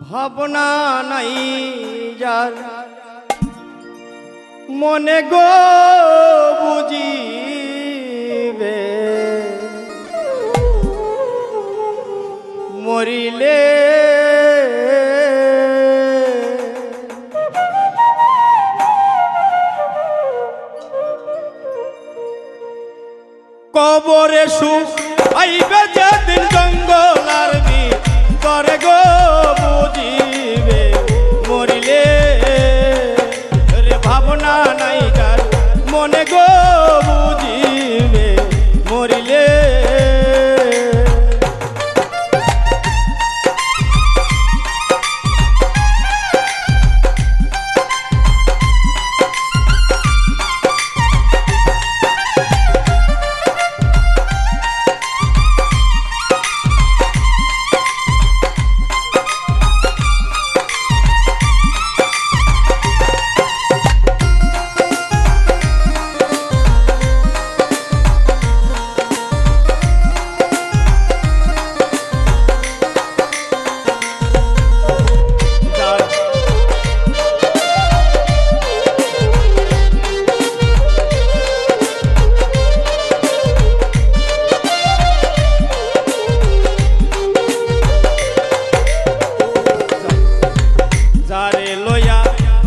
ভাবনা নাই যার মনে গো বুঝিবে মরিলে কবরে সুখ আইবে যেদিন জঙ্গল আর করে গো বুঝিবে মরিলে রে ভাবনা নাই যার মনে গো বুঝিবে মরিলে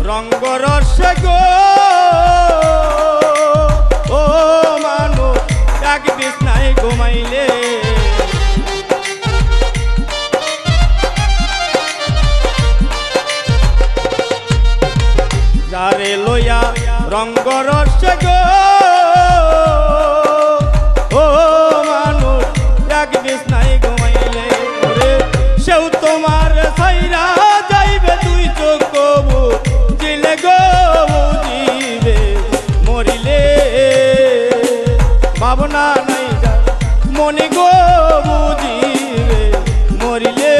রঙ্গরসে গো ও মানুষ এক বিছনায় ঘুমাইলে যারে লইয়া রঙ্গরসে গো ও মানুষ এক বিছনায় ঘুমাইলে সেও তোমার ছাইরা যাইবে দুই চোখ কবু দিলে গো বুঝিবে মরিলে ভাবনা নাই যার মনে গো বুঝিবে মরিলে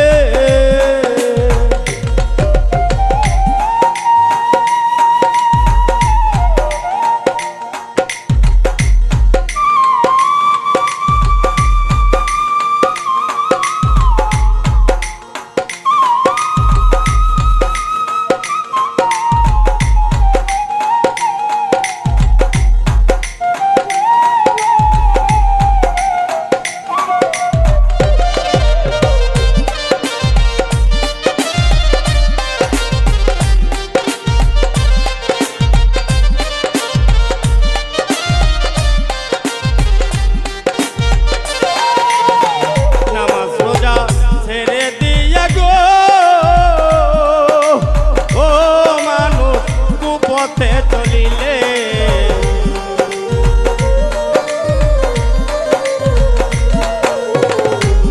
চলিলে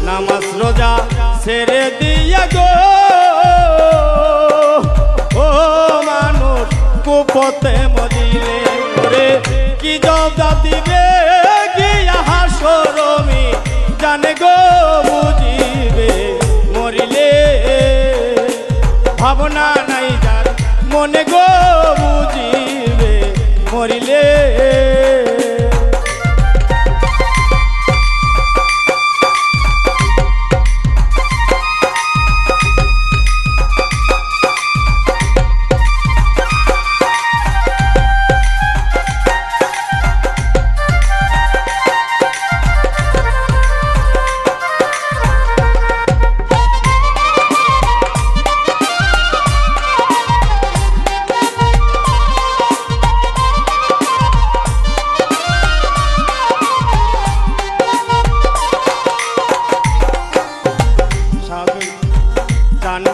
নামাজ রোজা ছেড়ে দিয়া গো ও মানুষ কুপথে মজিলে করে কি জবাব দিবে গিয়া হাসরমি জানে গো বুঝিবে মরিলে ভাবনা নাই যার মনে গো বুঝিবে মরিলে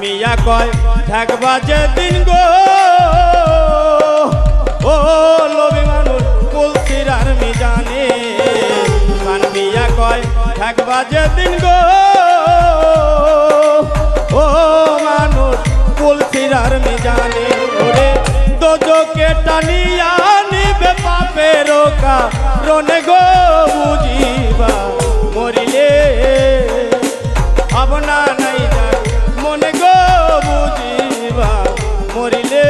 মিয়া কয় থাকবা যেদিন গো ও লোভী মানুষ কুলসিরার মিজানে কান মিয়া কয় থাকবা যেদিন গো ও মানুষ কুলসিরার মিজানে ওরে দোজকে টানিয়া নিবে পাপের কারণে গো বুঝিবা মরিলে ভাবনা নাই যার মনে গো বুঝিবা মরিলে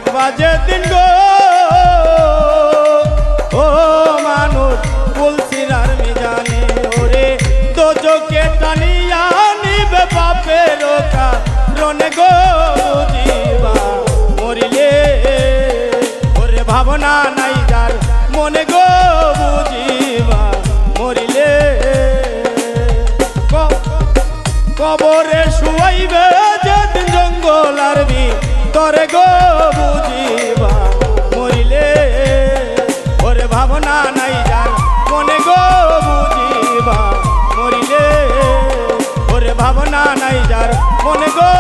ঠেকবা যেদিন গো ও মানুষ তুলসিরার মিজানে ওরে দোজকে টানিয়া নিবে পাপের কারণে গো বুঝিবা মরিলে ওরে ভাবনা নাই যার মনে গো বুঝিবা মরিলে কবরে শুয়াইবে যেদিন জঙ্গল আরবি তরে গো বুঝিবা মরিলে ওরে ভাবনা নাই যার মনে গো বুঝিবা মরিলে ওরে ভাবনা নাই যার মনে গো